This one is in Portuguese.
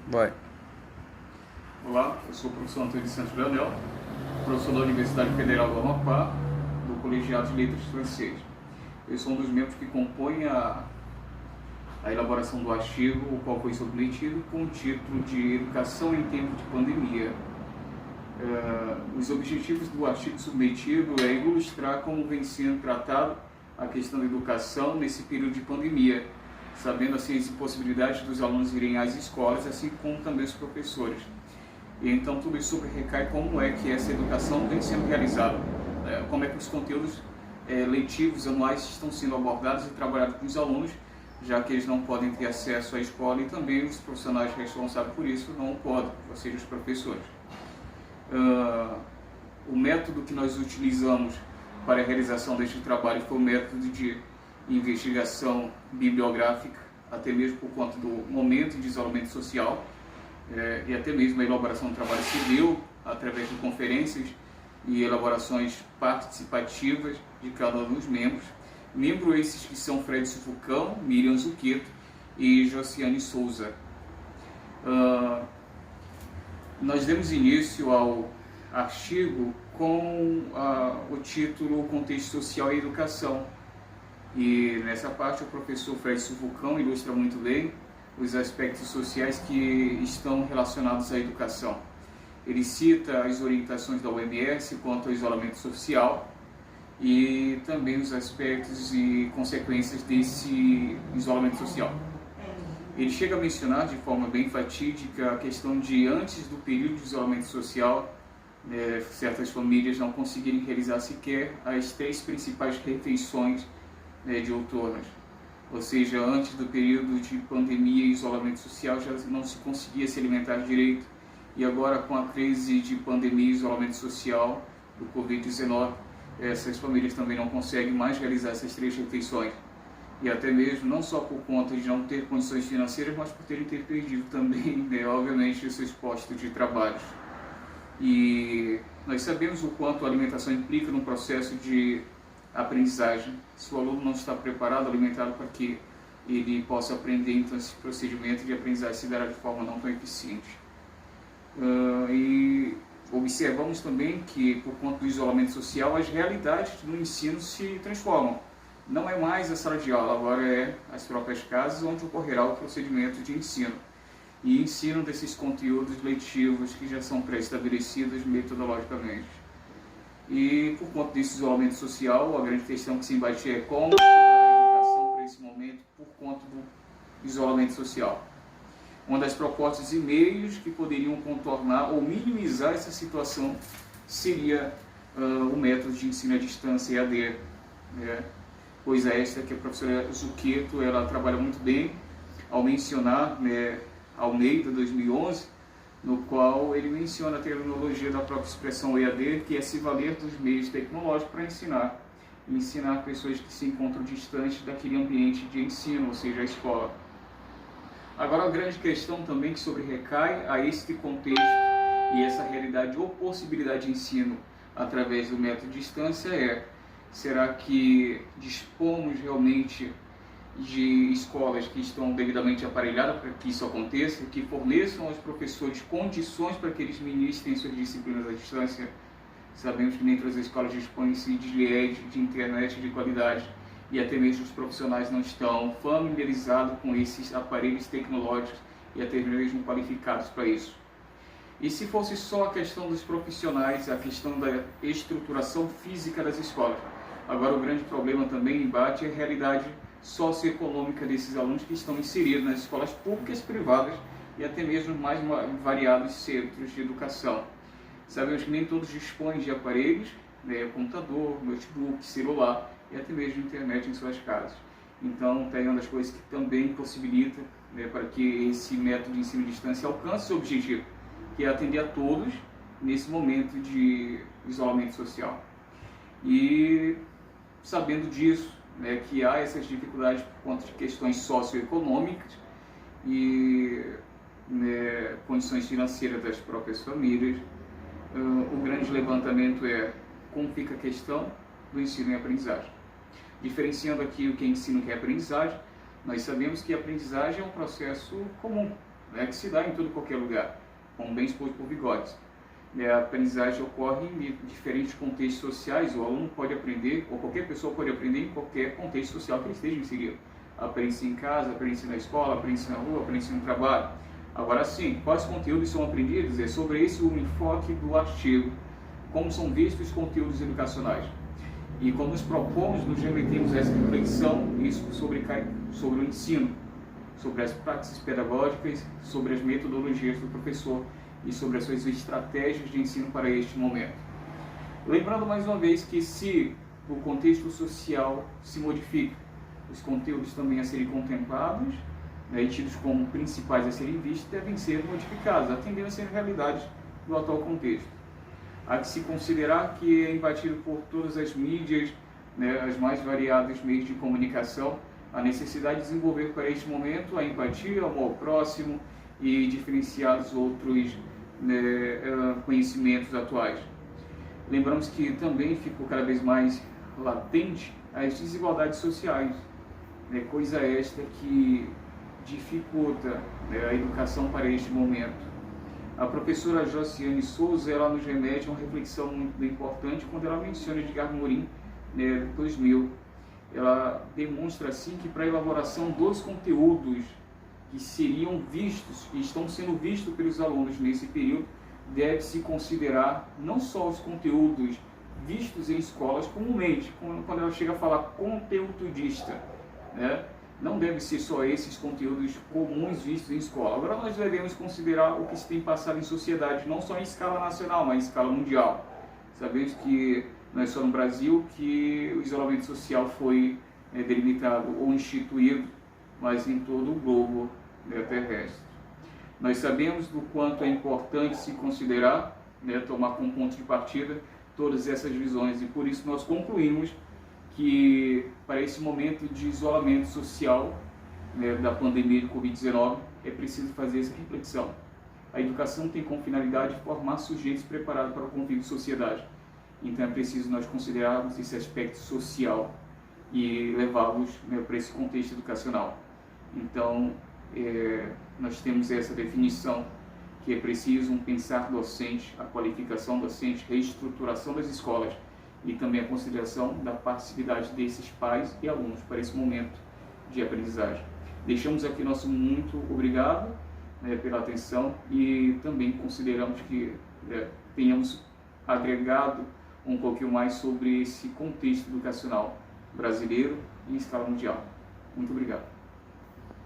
Vai. Olá, eu sou o professor Antônio de Santos Leonel, professor da Universidade Federal do Amapá, do Colegiado de Letras Francês. Eu sou um dos membros que compõem a elaboração do artigo, o qual foi submetido com o título de Educação em Tempo de Pandemia. Os objetivos do artigo submetido é ilustrar como vem sendo tratado a questão da educação nesse período de pandemia, sabendo assim as impossibilidades dos alunos irem às escolas, assim como também os professores. E então tudo isso recai como é que essa educação vem sendo realizada, como é que os conteúdos letivos anuais estão sendo abordados e trabalhados com os alunos, já que eles não podem ter acesso à escola e também os profissionais responsáveis por isso não podem, ou seja, os professores. O método que nós utilizamos para a realização deste trabalho foi o método de investigação bibliográfica, até mesmo por conta do momento de isolamento social, e até mesmo a elaboração do trabalho se deu através de conferências e elaborações participativas de cada um dos membros. Membros esses que são Fred Vulcão, Miriam Zucchetto e Josiane Souza. Nós demos início ao artigo com o título Contexto Social e Educação. E nessa parte o professor Fred Vulcão ilustra muito bem os aspectos sociais que estão relacionados à educação. Ele cita as orientações da OMS quanto ao isolamento social e também os aspectos e consequências desse isolamento social. Ele chega a mencionar de forma bem fatídica a questão de antes do período de isolamento social, certas famílias não conseguirem realizar sequer as 3 principais refeições diuturnas. Ou seja, antes do período de pandemia e isolamento social já não se conseguia se alimentar direito, e agora com a crise de pandemia e isolamento social do Covid-19, essas famílias também não conseguem mais realizar essas 3 refeições. E até mesmo, não só por conta de não ter condições financeiras, mas por terem perdido também, obviamente, os seus postos de trabalho. E nós sabemos o quanto a alimentação implica no processo de aprendizagem. Se o aluno não está preparado, alimentado para que ele possa aprender, então esse procedimento de aprendizagem se dará de forma não tão eficiente. E observamos também que, por conta do isolamento social, as realidades do ensino se transformam. Não é mais a sala de aula, agora é as próprias casas onde ocorrerá o procedimento de ensino. E ensino desses conteúdos letivos que já são pré-estabelecidos metodologicamente. E por conta desse isolamento social, a grande questão que se embate é como chegar à educação para esse momento por conta do isolamento social. Uma das propostas e meios que poderiam contornar ou minimizar essa situação seria o método de ensino à distância, EAD. Coisa esta que a professora Zucchetto ela trabalha muito bem ao mencionar Almeida 2011, no qual ele menciona a terminologia da própria expressão EAD, que é se valer dos meios tecnológicos para ensinar pessoas que se encontram distantes daquele ambiente de ensino, ou seja, a escola. Agora, a grande questão também que sobrerecai a este contexto e essa realidade ou possibilidade de ensino através do método de distância é: será que dispomos realmente de escolas que estão devidamente aparelhadas para que isso aconteça, que forneçam aos professores condições para que eles ministrem suas disciplinas à distância? Sabemos que nem todas as escolas dispõem-se de rede, de internet de qualidade, e até mesmo os profissionais não estão familiarizados com esses aparelhos tecnológicos e até mesmo qualificados para isso. E se fosse só a questão dos profissionais, a questão da estruturação física das escolas? Agora o grande problema também em embate é a realidade socioeconômica desses alunos que estão inseridos nas escolas públicas, privadas e até mesmo mais variados centros de educação. Sabemos que nem todos dispõem de aparelhos, computador, notebook, celular e até mesmo internet em suas casas. Então, tem uma das coisas que também possibilita para que esse método de ensino à distância alcance seu objetivo, que é atender a todos nesse momento de isolamento social. E sabendo disso, que há essas dificuldades por conta de questões socioeconômicas e condições financeiras das próprias famílias, o grande levantamento é como fica a questão do ensino e aprendizagem. Diferenciando aqui o que é ensino e o que é aprendizagem, nós sabemos que a aprendizagem é um processo comum, né, que se dá em todo e qualquer lugar, como bem exposto por Vygotsky. A aprendizagem ocorre em diferentes contextos sociais, o aluno pode aprender, ou qualquer pessoa pode aprender em qualquer contexto social que ele esteja inserido. Aprende-se em casa, aprende-se na escola, aprende-se na rua, aprende-se no trabalho. Agora sim, quais conteúdos são aprendidos? É sobre esse o enfoque do artigo, como são vistos os conteúdos educacionais. E como nos propomos, nos remetemos a essa reflexão, isso sobre o ensino, sobre as práticas pedagógicas, sobre as metodologias do professor e sobre as suas estratégias de ensino para este momento. Lembrando mais uma vez que se o contexto social se modifica, os conteúdos também a serem contemplados, né, e tidos como principais a serem vistos, devem ser modificados, atendendo a ser realidades do atual contexto. Há que se considerar que é embatido por todas as mídias, né, as mais variados meios de comunicação, a necessidade de desenvolver para este momento a empatia, o amor ao próximo e diferenciar os outros, né, conhecimentos atuais. Lembramos que também ficou cada vez mais latente as desigualdades sociais, né, coisa esta que dificulta, né, a educação para este momento. A professora Josiane Souza, ela nos remete a uma reflexão muito importante quando ela menciona Edgar Morin, né, 2000. Ela demonstra assim que para a elaboração dos conteúdos que seriam vistos e estão sendo vistos pelos alunos nesse período, deve-se considerar não só os conteúdos vistos em escolas comumente, quando ela chega a falar conteudista, né? Não deve ser só esses conteúdos comuns vistos em escola. Agora nós devemos considerar o que se tem passado em sociedade, não só em escala nacional, mas em escala mundial. Sabemos que não é só no Brasil que o isolamento social foi delimitado ou instituído, mas em todo o globo, né, terrestre. Nós sabemos do quanto é importante se considerar, né, tomar como ponto de partida todas essas visões, e por isso nós concluímos que para esse momento de isolamento social, né, da pandemia de Covid-19, é preciso fazer essa reflexão. A educação tem como finalidade formar sujeitos preparados para o convívio de sociedade. Então é preciso nós considerarmos esse aspecto social e levá-los, né, para esse contexto educacional. Então, nós temos essa definição, que é preciso um pensar docente, a qualificação docente, reestruturação das escolas, e também a consideração da participação desses pais e alunos para esse momento de aprendizagem. Deixamos aqui nosso muito obrigado, né, pela atenção, e também consideramos que tenhamos agregado um pouquinho mais sobre esse contexto educacional brasileiro e em escala mundial. Muito obrigado.